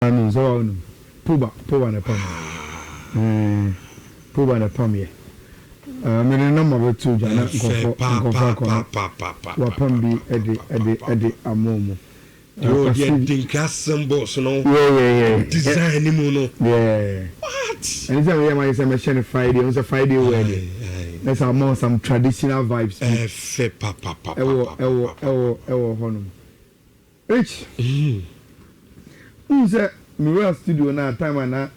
no so no puba na pam puba na pam ye me ne number be 2 jana nkofo wa pam bi edi amomo yo the custom boss no yeah design ni mu no yeah what and say we say me share Friday on Friday wedding let's have some traditional vibes fe papa ewo honum rich say me we studio na time na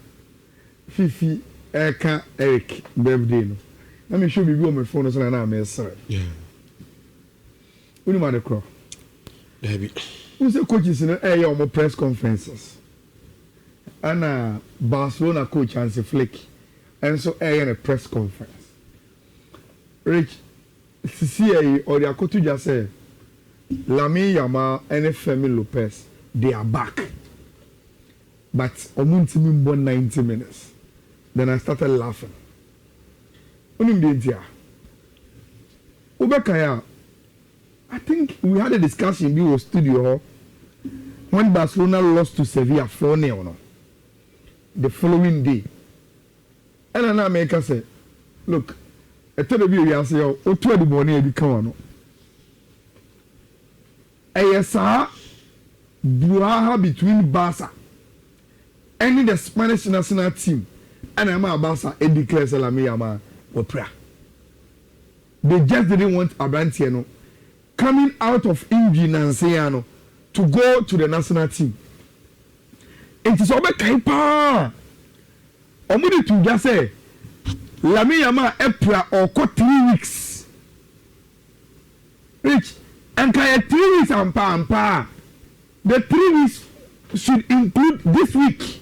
fifi eka Eric birthday no let me show you on my phone so na me say yeah we no the crow baby who say coaches no on press conferences and Barcelona coach Hansi Flick and so in a press conference Rich CCA or the Akotu just say Lamine Yamal and Femi Lopez they are back but omuntimi mbo 90 minutes then I started laughing onim de ntia Ubekaya I think we had a discussion in the studio when Barcelona lost to Sevilla 4-0 no? The following day. And then America said, look, I tell you, we are saying, oh, 20 money, you come on. Ayala, Buaha between Barca and the Spanish national team, and I'm a Barca, and declare Salami Yama, Opera. They just didn't want Abantiano coming out of injury Nanceano to go to the national team. It is over Kaipa. Omudi to just say Lamine Yamal April or 3 weeks. Rich and kaya 3 weeks and pa. The 3 weeks should include this week.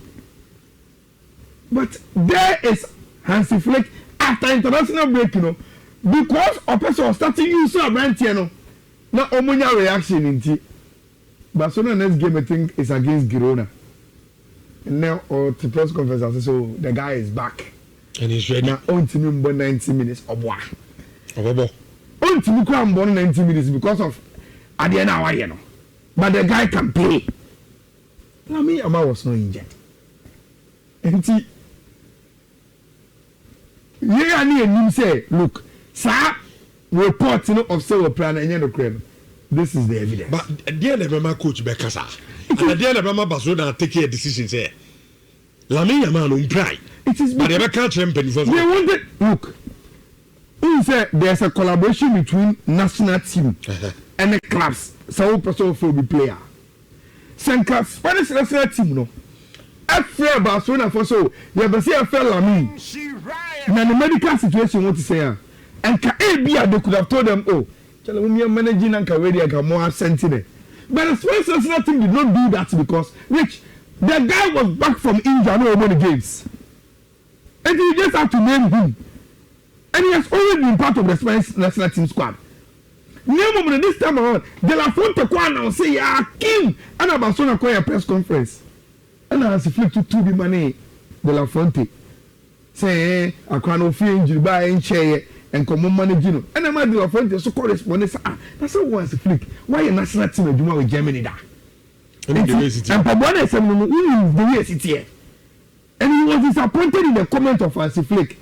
But there is Hansi Flick after international break, you know, because a person starting use so Abantiano. Na omunya reaction inti Barcelona next game I think is against Girona and now or to press conference so the guy is back and he's ready now on to me 90 minutes obo on to me 90 minutes because of at the end hour you know but the guy can play now me Yamal was not injured inti yeah ni enim say look sir report of say plan and no crime. This is the evidence. But dear Lebama coach Bekasa. And dear Lebama Barcelona take a decision say Lamine Yamal on pride. It is but they can't champion for they wanted look. Who said there's a collaboration between national team and the clubs. So person will be player. Senka Spanish national team no. After Barcelona for so you have say after Lamine. Now the medical situation what to say and they could have told them, oh, tell me managing and Kawedia got more absent in it. But the Spanish national team did not do that because Rich, the guy was back from India no many games. And you just have to name him. And he has already been part of the Spanish national team squad. Name him this time around, De La Fonte Kwana say, yeah, King, and about Barcelona call a press conference. And I has flipped to 2 money, De La Fonte. Say, I can't feel injured by in chair. And come managing and I might be a friend so correspondence that's how once flick why a national team do with Germany da and Pabona is the university and he was disappointed in the comment of Hansi Flick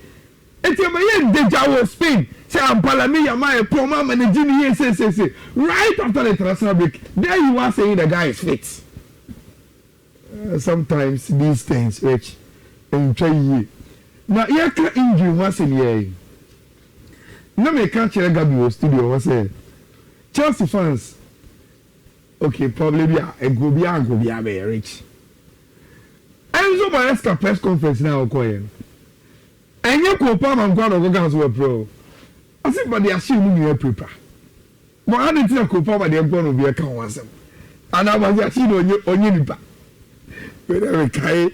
it's a deja Spain say I'm Lamine Yamal promo managing here say right after the international break there you are saying the guy is fit sometimes these things which enjoy you now you can injury once in a year. No me can't share Gabi studio was say Chelsea fans okay probably be a go be rich Enzo Maresca press conference now okoye and you ko pa man kwa no go so pro I say but they assume you prepare but I didn't think ko pa but they go no be kan wasem and I was actually onye nipa we kai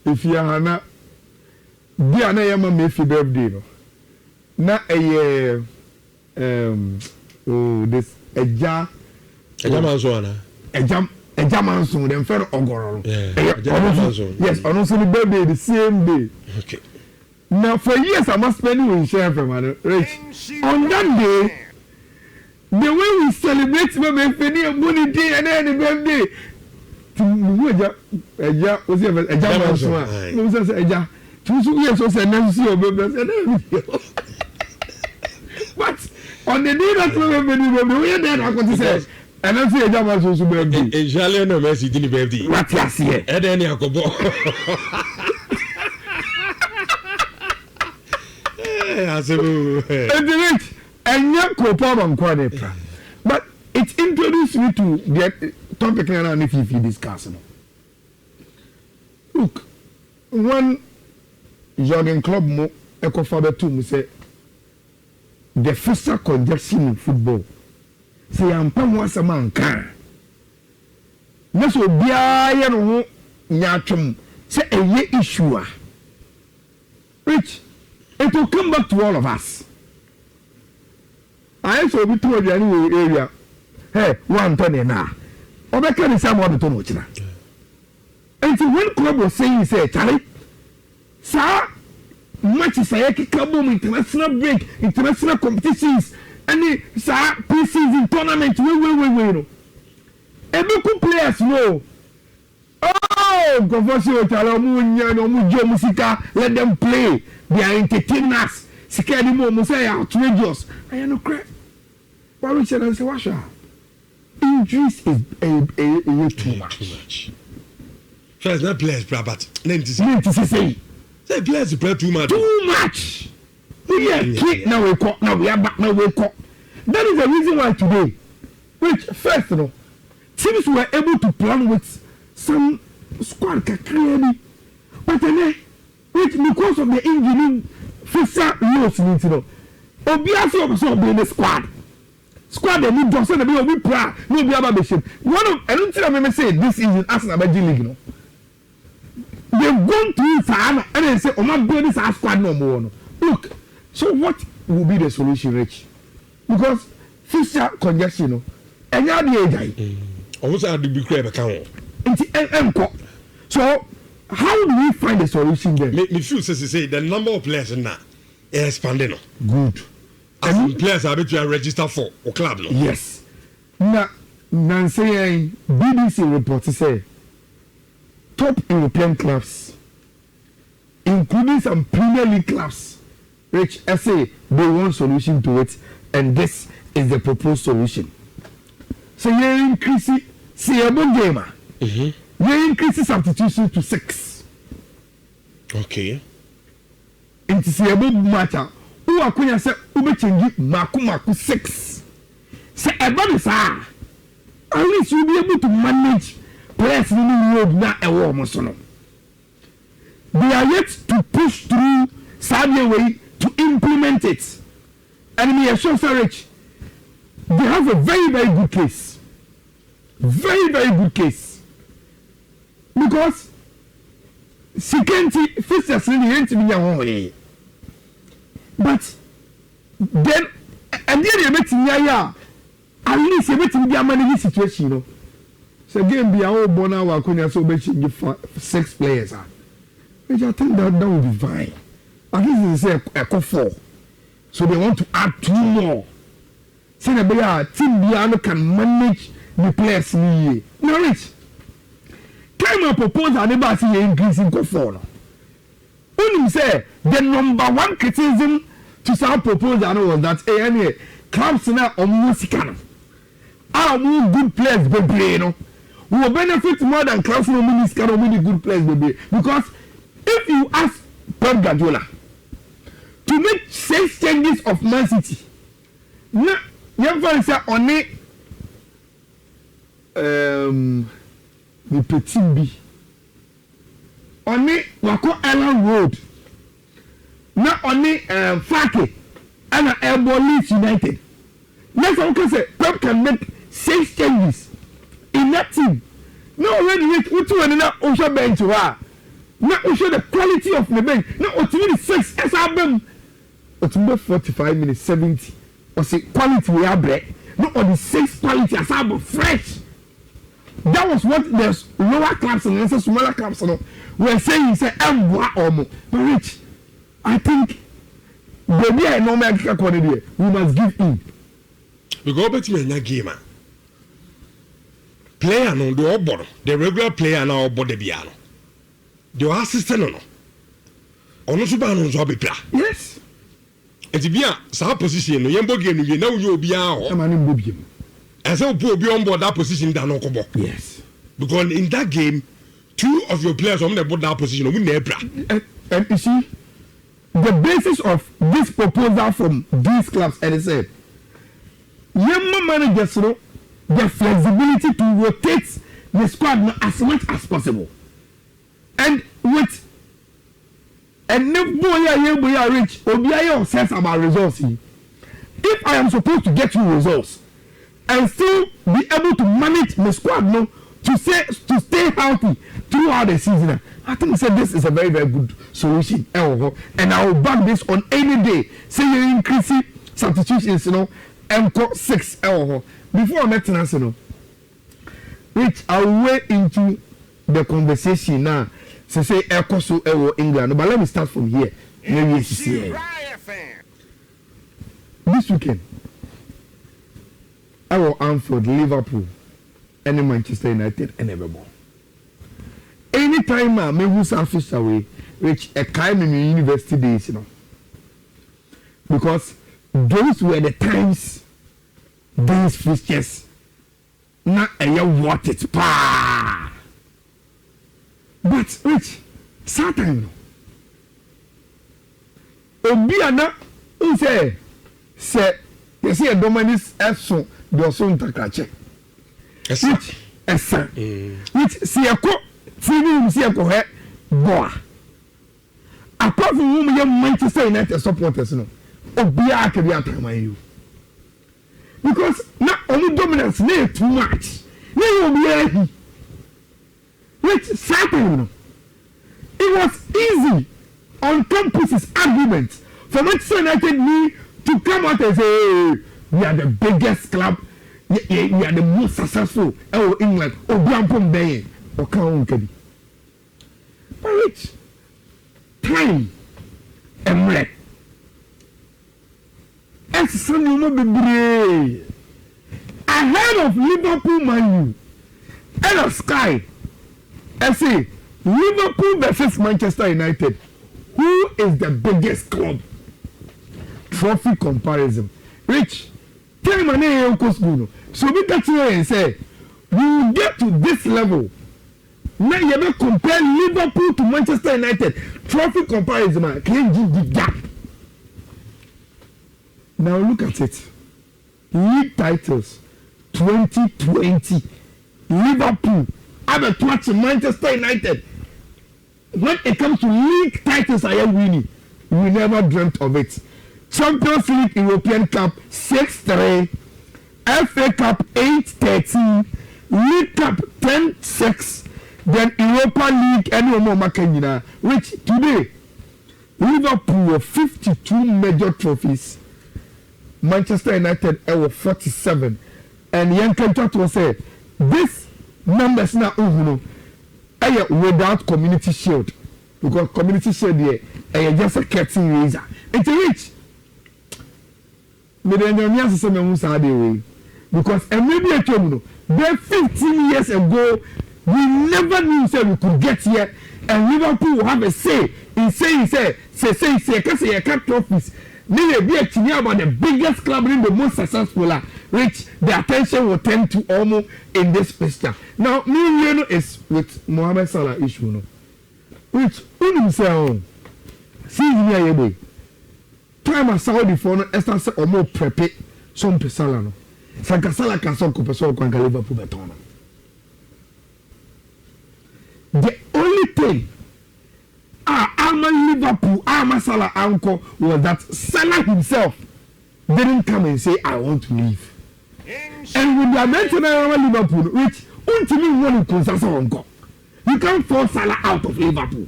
if you hana dia na yama me fi birthday no na this eja manso dem fer ogoro yes ono so the birthday the same day okay now for years I must spend with share from rich on that day the way we celebrate my birthday money day and then the birthday mu eja o se eja ma so a no se eja tu so yes so say na so obebe say na but on the day that we are there na ko say and then say eja ma so birthday ejale no Messi dini birthday what you see e dey ni akobo asebu enya ko power nko na pra but it introduced me to the topic now if you discuss no. Look, one Jurgen Klopp mo echo father to me say the physical congestion in football say am pam wasa man kan na so bia ye no ho nyatwem say eye issue a which it will come back to all of us. I so be to the area hey one ton na obeka ni say mo be to no chira. And when club was saying say Charlie sir match say kikabo international break international competitions any sir pre-season tournament we no ebeku players no oh controversies Charlie mu nya no mu jo musika let them play they are entertainers sika ni mo say outrageous I no crap why we say washa injuries is a too much. First, not players, but 96. Say players play too much. Too much. We are kicked now. We caught now. We are back now. We caught. That is the reason why today, which first, you know, teams were able to plan with some squad clearly, but then, which because of the injury, physical loss, you know, obviously also being the squad. Squad they need to send a bit proud. No, be about the one of I don't think I say this is in Arsenal by League, you know. They've gone through Sahara and they say, oh my God, this is squad no more. Look, so what will be the solution, Rich? Because physical congestion, you know, and now the age. Almost had to be clear account. So, how do we find a solution there? Me feel say the number of players in that is expanding. Good. And players are to register for a club. No? Yes. Now, Nancy BBC report say top European clubs, including some Premier League clubs, which I say they want solution to it, and this is the proposed solution. So you increase it, see a bon gamer. You increase substitution to 6. Okay. Into see a bon matter. Who are going to say ube change maku 6. Say about this at least you'll be able to manage players in the road now a warm so. They are yet to push through Saudi way to implement it. And me assure Rich, they have a very, very good case. Very, very good case. Because security fixers in the end to be your way. But then, and then you're making at least you're making the money situation, you know. So again, be our bona wa kunya so be give 6 players. Which I think that would be fine. At least they say a 4. So they want to add 2 more. Say the team Biano can manage the players in no rich. Can I propose an embassy increase in 4? Only say the number 1 criticism to some proposal was that anyway, clubs now almost can. Our more good players be play, no. We will benefit more than clubs no minis can only good players be because if you ask Pep Guardiola to make 6 changes of Man City, now you have say on it the petit B on it Wako Island Road. Now only Fake and Airborne Leeds United. Next one can say Pep can make 6 changes in that team. Now already we two and now Osha bench to her. Now we show the quality of the bench. Now ultimately 6 as our bench. Ultimately 45 minutes 70. Or say quality we have bread. Not on the 6 quality as our fresh. That was what the lower clubs and the smaller clubs were saying. Say or more. But Rich, I think baby I know my quality. We must give in. We go back to my game. player no the regular player na obo de bia no the assistant no ono so ba no so be pra yes enti bia sa position no yembo game no na wo obi a ho am ani mbo biem and so obi on board that position da no kobo yes because in that game 2 of your players on the board that position we na bra and you see the basis of this proposal from these clubs and they said young managers no the flexibility to rotate the squad as much as possible and with and if boy rich obi are obsessed about results if I am supposed to get you results and still be able to manage the squad no to stay healthy throughout the season I think say this is a very very good solution and I will back this on any day say you increase substitutions and 6 before next answer no which I will way into the conversation now say echo so England but let me start from here maybe this weekend our Anfield Liverpool and Manchester United and everybody anytime me who selfish away which a kind of university days because those were the times these fixtures not a what it pa but which certain obiana say you see a dominus so the so ntakache which esa which see a ko fini see a ko he boa apart from whom you Manchester United supporters no obia ka bi atama you because na only dominance na too much na you obia which certain it was easy on campuses arguments for Manchester United me to come out and say hey, we are the biggest club we are the most successful in England obiampom dey o kan nkabi but which time emre Sunday no be ahead of Liverpool Man U and of Sky I say Liverpool versus Manchester United who is the biggest club trophy comparison which tell my name school so we get here and say we will get to this level now you ever compare Liverpool to Manchester United trophy comparison can you the gap now look at it league titles 2020 Liverpool have a touch Manchester United when it comes to league titles I am winning we never dreamt of it Champions League European Cup 6-3 FA Cup 8-13 League Cup 10-6 then Europa League and more Makanyina which today Liverpool have 52 major trophies Manchester United have 47 and Yankan will say this numbers now without community shield because community shield here just a curtain raiser it's a rich because maybe a terminal there 15 years ago we never knew say we could get here and Liverpool will have a say in saying say trophies may be a team about the biggest club in the most successful which the attention will tend to almost in this picture now me is with Mohamed Salah issue no which himself season here time as Saudi for no esta say omo prepare some Salah no sanka Salah can some person can Liverpool beton the only thing Liverpool Salah uncle was that Salah himself didn't come and say I want to leave and with the mention Liverpool which ultimately want to consult uncle you can't force Salah out of Liverpool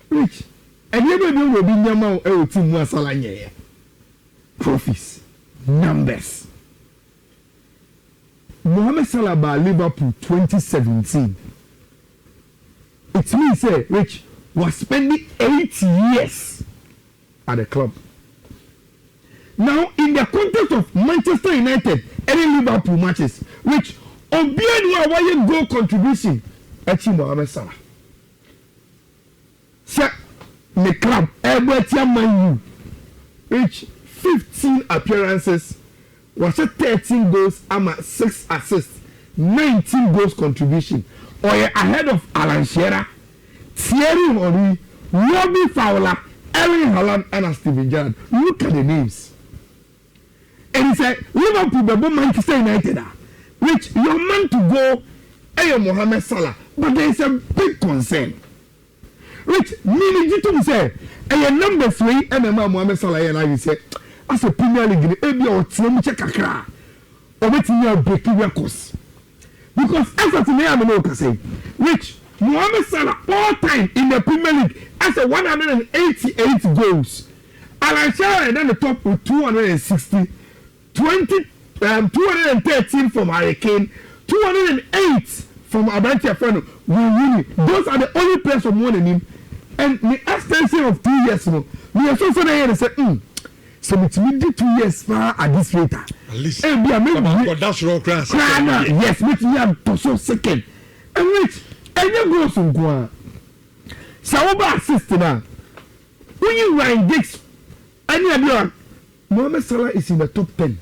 which and you will be nyama e team wa Salah nyeye trophies numbers Mohamed Salah by Liverpool 2017 it means say which was spending 8 years at the club now in the context of Manchester United and Liverpool matches which Obianu a waye goal contribution echi Mohamed Salah. Say the club Everton Man U reach 15 appearances, was 13 goals, 6 assists, 19 goals contribution. Or ahead of Alan Shearer, Thierry Henry, Robbie Fowler, Erling Haaland, and Steven Gerrard. Look at the names. And he said, Liverpool, but Manchester United, which your man to go, Mohamed Salah, but there is a big concern. Which meaning to say, number 3, Mohamed Salah, and I say, as a Premier League, maybe or Tim Chakra, or waiting your breaking records. Because as a today, I'm going to say, which Mohamed Salah all time in the Premier League as a 188 goals. Alan Shearer then the top with 260, 213 from Hurricane, 208 from Abrante Afeno. Those are the only players from one in him. And the extension of 2 years, we are so there and say, so it's 2 years far at this rate. At least. And we are maybe that's raw class. Yes, which we are so second. And which any goes on go. Saoba assist now. When you Ryan Giggs, any other Mohamed Salah is in the top 10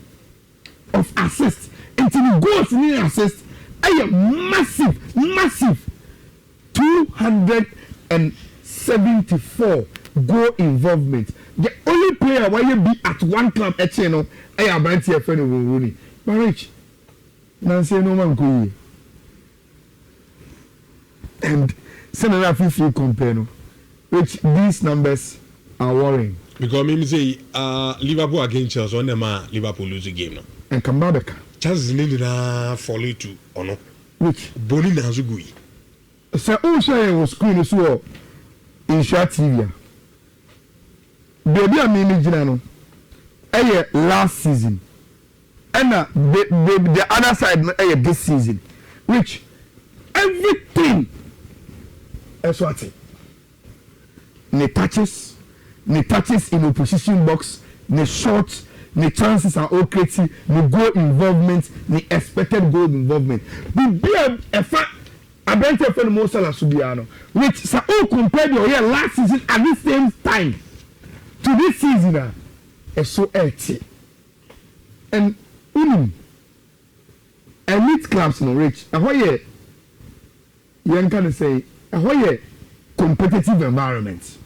of assists. Until he goes in the assist, I am massive 274 goal involvement. The only player where you be at one club at you know, I am right here for Rooney. But Rich, Nancy no man go. And Senator Fifi compare, which these numbers are worrying. Because me say Liverpool against Chelsea on them Liverpool lose the game now. And come back. Chances need to follow to or no. Which Boni na zugui. So also was screen so in short TV. Baby, I mean, no. Last season, and the other side, this season, which everything is what it. The touches in opposition box, the shots, the chances are all crazy, the goal involvement, the expected goal involvement. The fact. I bet you for the most Subiano, which so compared to your last season at the same time to this season, is so empty. And elite clubs no rich. And why you can say, why competitive environment.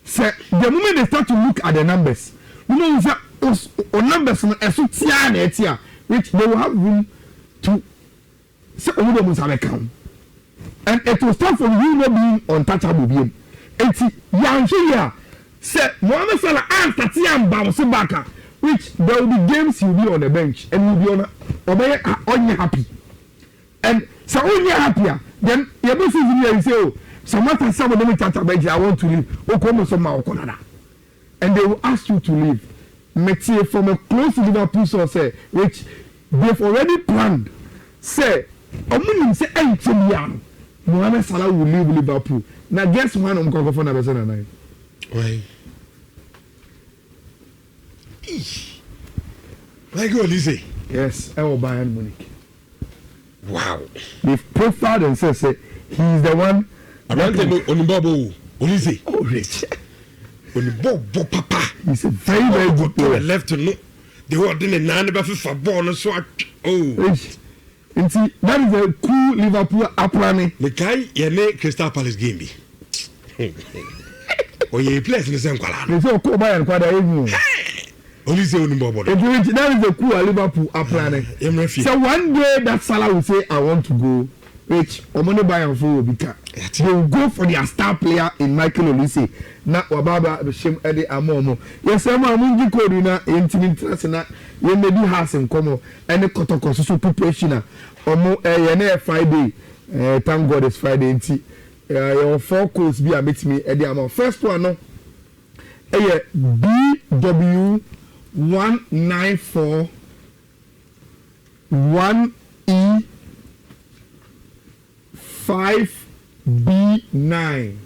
So the moment they start to look at the numbers, you know that numbers which they will have room to. So almost have a count. And it will start from you not being untouchable being. And here say Mohamed Salah and Tatian bouncing back, which there will be games you'll be on the bench and you'll be on your happy. And so when you're happier, then you're both in here and say, oh, someone some of them touch a bench, I want to leave. Oh, come some Canada. And they will ask you to leave. Metier from a close to Liverpool source, which they've already planned. Say say Mohamed Salah will leave Liverpool. Now guess one on Coco for Nabesan and I. Why? Like what you say? Yes, I will buy Munich. Wow. They've profiled and said he's the one. I don't know on Bobo. What is it? Oh, rich. On the Bobo Papa. He's a very good player. Left to know. They were doing a nine for born so rich. And see, that is a cool Liverpool apron. The guy, your Crystal Palace game. Oh, you play in the same color. They say, "Go buy and quite a evening." Only say only Bobo. That is a cool Liverpool apron. So one day that Salah will say, "I want to go." Which money buy and for will be cut. They will go for their star player in Michael Olise. Na wababa bishim Eddie Amomo. Yes, I'm mungi kodu na intimate na ye maybe has in common any kotoko so preparation omo ye Friday. Thank God it's Friday nti your four course be a meet me Eddie Amomo. First one no BW 194 1E 5B9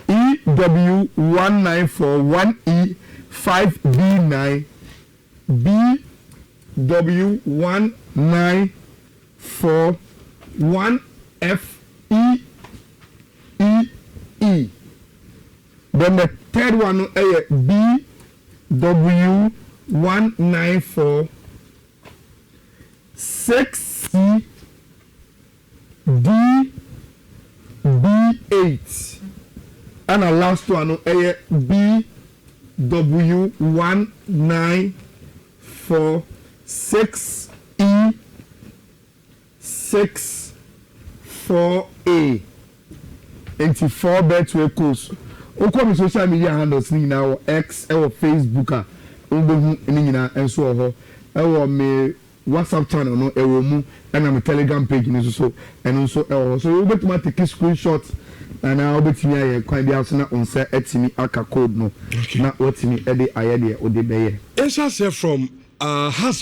EW 1941E 5B9 BW 4 1 F E E E. Then the third one B W 194 6 C D B 8. And the last one B W 194 6 E 6 4 A. 84 Betway course. Oko mi social media handles ni na X e Facebook a obehu ni nyina enso ho e me WhatsApp channel no e mu and my Telegram page ni so and also so you bet ma take screenshot and I obetimi aye kwan dia so na onse etimi aka code no na otimi e de aye de o de beye. It's from has